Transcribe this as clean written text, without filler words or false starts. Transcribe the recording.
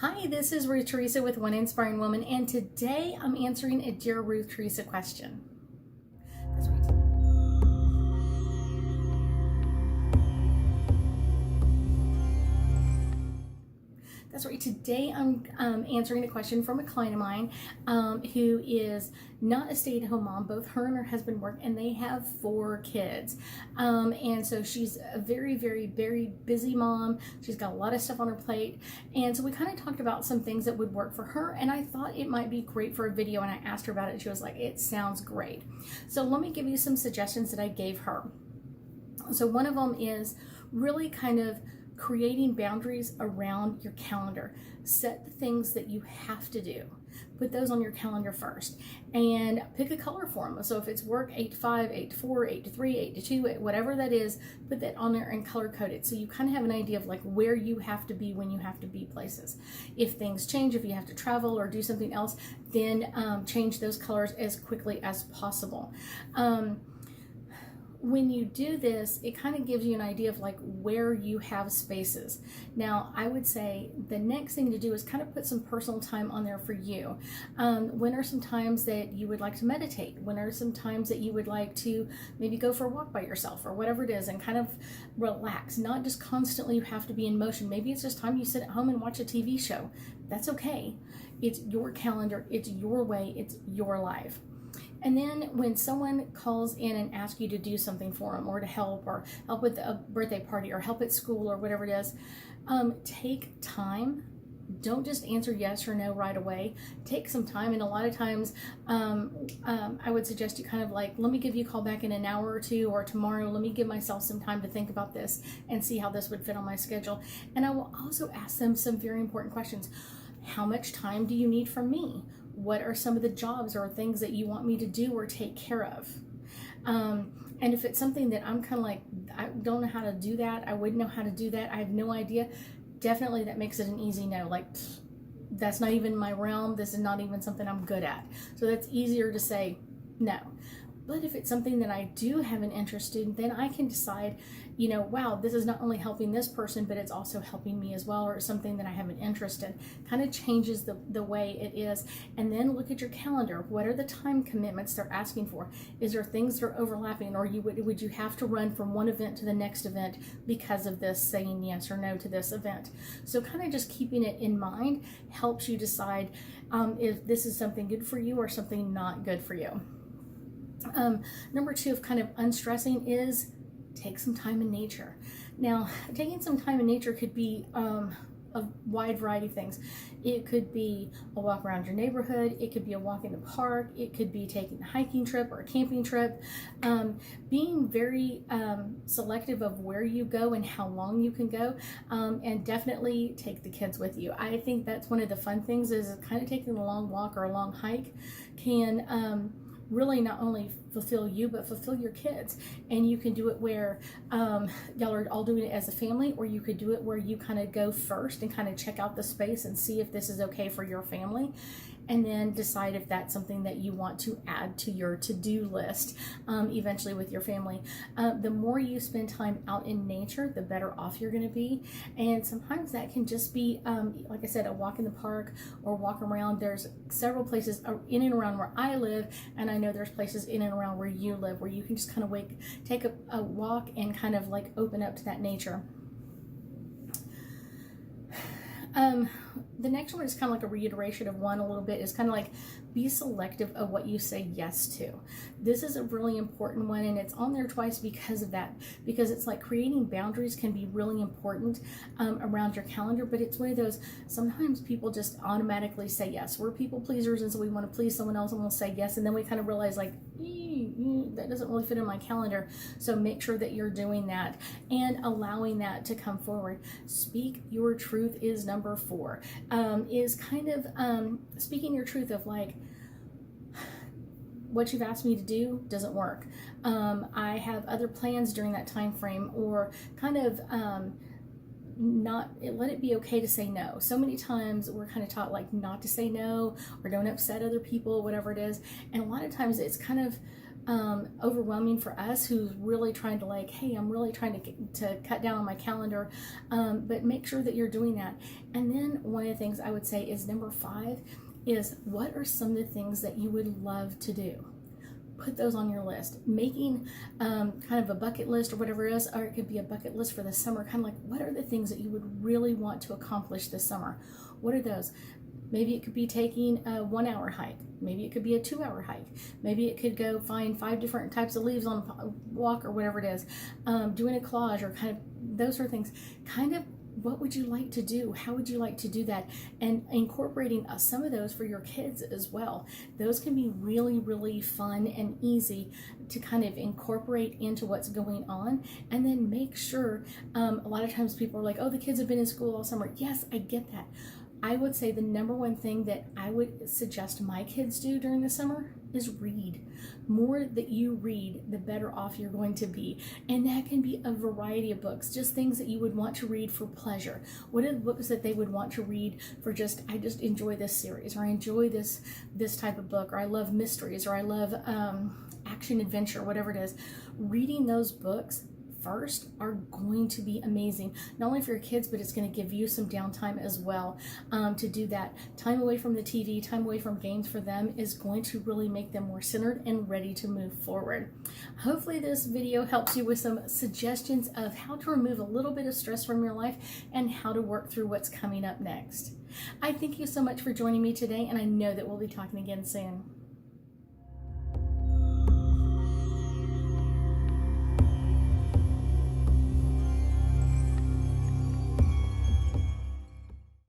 Hi, this is Ruth Theresa with One Inspiring Woman, and today I'm answering a Dear Ruth Theresa question. That's right. That's right. Today I'm answering a question from a client of mine who is not a stay-at-home mom. Both her and her husband work, and they have 4 kids. And so she's a very, very, very busy mom. She's got a lot of stuff on her plate. And so we kind of talked about some things that would work for her, and I thought it might be great for a video, and I asked her about it, and she was like, it sounds great. So let me give you some suggestions that I gave her. So one of them is really kind of creating boundaries around your calendar. Set the things that you have to do. Put those on your calendar first and pick a color for them. So if it's work 8 to 5, 8 to 4, 8 to 3, 8 to 2, whatever that is, put that on there and color code it. So you kind of have an idea of like where you have to be when you have to be places. If things change, if you have to travel or do something else, then change those colors as quickly as possible. When you do this, it kind of gives you an idea of like where you have spaces. Now, I would say the next thing to do is kind of put some personal time on there for you. When are some times that you would like to meditate? When are some times that you would like to maybe go for a walk by yourself or whatever it is and kind of relax? Not just constantly you have to be in motion. Maybe it's just time you sit at home and watch a TV show. That's okay. It's your calendar. It's your way. It's your life. And then when someone calls in and asks you to do something for them or to help or help with a birthday party or help at school or whatever it is, take time. Don't just answer yes or no right away. Take some time. And a lot of times I would suggest you kind of like, let me give you a call back in an hour or two or tomorrow. Let me give myself some time to think about this and see how this would fit on my schedule. And I will also ask them some very important questions. How much time do you need from me? What are some of the jobs or things that you want me to do or take care of? And if it's something that I'm kind of like, I don't know how to do that, I wouldn't know how to do that, I have no idea, definitely that makes it an easy no. Like, that's not even my realm, this is not even something I'm good at. So that's easier to say no. But if it's something that I do have an interest in, then I can decide, you know, wow, this is not only helping this person, but it's also helping me as well, or it's something that I have an interest in. Kind of changes the way it is. And then look at your calendar. What are the time commitments they're asking for? Is there things that are overlapping, or would you have to run from one event to the next event because of this, saying yes or no to this event? So kind of just keeping it in mind helps you decide if this is something good for you or something not good for you. Number 2 of kind of unstressing is take some time in nature. Now, taking some time in nature could be a wide variety of things. It could be a walk around your neighborhood. It could be a walk in the park. It could be taking a hiking trip or a camping trip. Being very selective of where you go and how long you can go, and definitely take the kids with you. I think that's one of the fun things is kind of taking a long walk or a long hike can really not only fulfill you, but fulfill your kids. And you can do it where y'all are all doing it as a family, or you could do it where you kind of go first and kind of check out the space and see if this is okay for your family, and then decide if that's something that you want to add to your to-do list eventually with your family. The more you spend time out in nature, the better off you're going to be. And sometimes that can just be, like I said, a walk in the park or walk around. There's several places in and around where I live, and I know there's places in and around where you live where you can just kind of take a walk and kind of like open up to that nature. The next one is kind of like a reiteration of one a little bit. Is kind of like be selective of what you say yes to. This is a really important one, and it's on there twice because of that. Because it's like creating boundaries can be really important around your calendar, but it's one of those, sometimes people just automatically say yes. We're people pleasers, and so we want to please someone else and we'll say yes, and then we kind of realize like, that doesn't really fit in my calendar. So make sure that you're doing that and allowing that to come forward. Speak your truth is number 4. Is kind of speaking your truth of like, what you've asked me to do doesn't work. I have other plans during that time frame, or kind of let it be okay to say no. So many times we're kind of taught like not to say no or don't upset other people, whatever it is. And a lot of times it's kind of overwhelming for us who's really trying to like, hey, I'm really trying to cut down on my calendar, but make sure that you're doing that. And then one of the things I would say is number 5 is, what are some of the things that you would love to do? Put those on your list. Making kind of a bucket list or whatever it is, or it could be a bucket list for the summer, kind of like, what are the things that you would really want to accomplish this summer? What are those? Maybe it could be taking a 1-hour hike. Maybe it could be a 2-hour hike. Maybe it could go find 5 different types of leaves on a walk or whatever it is. Doing a collage or kind of those sort of things. Kind of, what would you like to do? How would you like to do that? And incorporating some of those for your kids as well. Those can be really, really fun and easy to kind of incorporate into what's going on. And then make sure, a lot of times people are like, oh, the kids have been in school all summer. Yes, I get that. I would say the number one thing that I would suggest my kids do during the summer is read. More that you read, the better off you're going to be. And that can be a variety of books, just things that you would want to read for pleasure. What are the books that they would want to read for just, I just enjoy this series, or I enjoy this type of book, or I love mysteries, or I love action adventure, whatever it is. Reading those books first are going to be amazing, not only for your kids, but it's going to give you some downtime as well to do that. Time away from the TV, time away from games for them is going to really make them more centered and ready to move forward. Hopefully this video helps you with some suggestions of how to remove a little bit of stress from your life and how to work through what's coming up next. I thank you so much for joining me today, and I know that we'll be talking again soon.